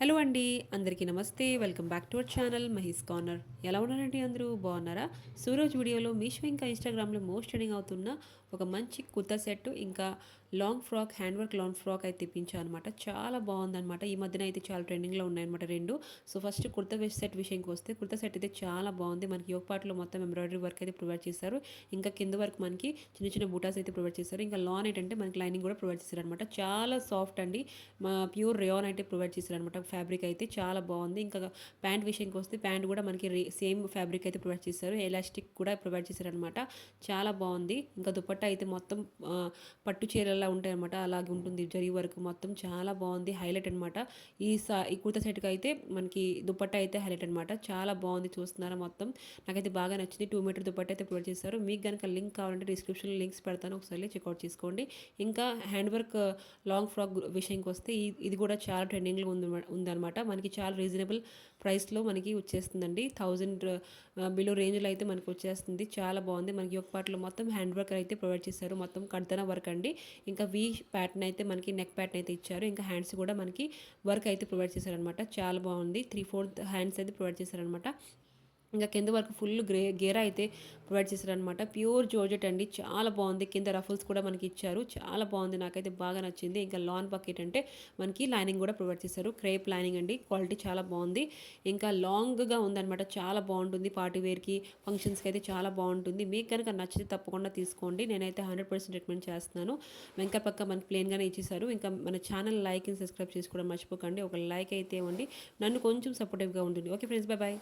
Hello అండి, అందరికీ నమస్తే. Welcome back to our channel Mahi's corner. ఎలా ఉన్నారండి అందరూ? బాగున్నారా? సూరజ్ వీడియోలో మీషో ఇంకా ఇన్స్టాగ్రామ్లో మోస్ట్ ట్రెండింగ్ అవుతున్న ఒక మంచి కుర్తా సెట్ ఇంకా long frock, hand work long frock అయితే తెప్పించాను అనమాట. చాలా బాగుందనమాట. ఈ మధ్యన అయితే చాలా ట్రెండింగ్లో ఉన్నాయన్నమాట రెండు. సో ఫస్ట్ కుర్తా సెట్ విషయంకి వస్తే, కుర్తా సెట్ అయితే చాలా బాగుంది. మనకి యోగ్ పార్ట్లో మొత్తం ఎంబ్రాయిడరీ వర్క్ అయితే ప్రొవైడ్ చేశారు. ఇంకా కింద వరకు మనకి చిన్న చిన్న బూటాస్ అయితే ప్రొవైడ్ చేశారు. ఇంకా లాన్ ఏంటంటే మనకి లైనింగ్ కూడా ప్రొవైడ్ చేశారు అనమాట. చాలా సాఫ్ట్ అండి. ప్యూర్ రేయాన్ అయితే ప్రొవైడ్ చేశారు అనమాట. ఫ్యాబ్రిక్ అయితే చాలా బాగుంది. ఇంకా ప్యాంట్ విషయంకి వస్తే ప్యాంట్ కూడా మనకి సేమ్ ఫ్యాబ్రిక్ అయితే ప్రొవైడ్ చేశారు. ఎలాస్టిక్ కూడా ప్రొవైడ్ చేశారనమాట. చాలా బాగుంది. ఇంకా దుపట్టా అయితే మొత్తం పట్టు చీరలా ఉంటాయి అనమాట. అలాగే ఉంటుంది జరీ వరకు మొత్తం చాలా బాగుంది. హైలైట్ అనమాట. ఈ కుర్తా సెట్కి అయితే మనకి దుపట్టా అయితే హైలైట్ అనమాట. చాలా బాగుంది. చూస్తున్నారా మొత్తం నాకైతే బాగా నచ్చింది. 2 మీటర్ దుపట్టా అయితే ప్రొవైడ్ చేశారు. మీకు కనుక లింక్ కావాలంటే డిస్క్రిప్షన్లో లింక్స్ పెడతాను, ఒకసారి చెక్అవుట్ చేసుకోండి. ఇంకా హ్యాండ్ వర్క్ లాంగ్ ఫ్రాక్ విషయంకి వస్తే ఇది కూడా చాలా ట్రెండింగ్లో ఉందన్నమాట. మనకి చాలా రీజనబుల్ ప్రైస్లో మనకి వచ్చేస్తుందండి. 1000 బిలో రేంజ్లో అయితే మనకి వచ్చేస్తుంది. చాలా బాగుంది. మనకి ఒక పాటలో మొత్తం హ్యాండ్ వర్క్ అయితే ప్రొవైడ్ చేశారు. మొత్తం కడతన వర్క్ అండి. ఇంకా వీ ప్యాటర్న్ అయితే మనకి నెక్ ప్యాటర్న్ అయితే ఇచ్చారు. ఇంకా హ్యాండ్స్ కూడా మనకి వర్క్ అయితే ప్రొవైడ్ చేశారనమాట. చాలా బాగుంది. 3/4 హ్యాండ్స్ అయితే ప్రొవైడ్ చేశారనమాట. ఇంకా కింద వరకు ఫుల్ గేరా అయితే ప్రొవైడ్ చేశారనమాట. ప్యూర్ జోర్జెట్ అండి. చాలా బాగుంది. కింద రఫుల్స్ కూడా మనకి ఇచ్చారు. చాలా బాగుంది. నాకైతే బాగా నచ్చింది. ఇంకా లాన్ బకెట్ అంటే మనకి లైనింగ్ కూడా ప్రొవైడ్ చేశారు. క్రేప్ లైనింగ్ అండి. క్వాలిటీ చాలా బాగుంది. ఇంకా లాంగ్గా ఉందన్నమాట. చాలా బాగుంటుంది. పార్టీ వేర్కి, ఫంక్షన్స్కి అయితే చాలా బాగుంటుంది. మీకు కనుక నచ్చితే తప్పకుండా తీసుకోండి. నేనైతే 100% రికమెండ్ చేస్తున్నాను. వెంకట పక్క మనకి ప్లెయిన్గానే ఇచ్చేసారు. ఇంకా మన ఛానల్ లైక్ అండ్ సబ్స్క్రైబ్ చేసుకోవడం మర్చిపోకండి. ఒక లైక్ అయితే ఇవ్వండి. నన్ను కొంచెం సపోర్టివ్గా ఉంటుంది. Okay friends, bye bye.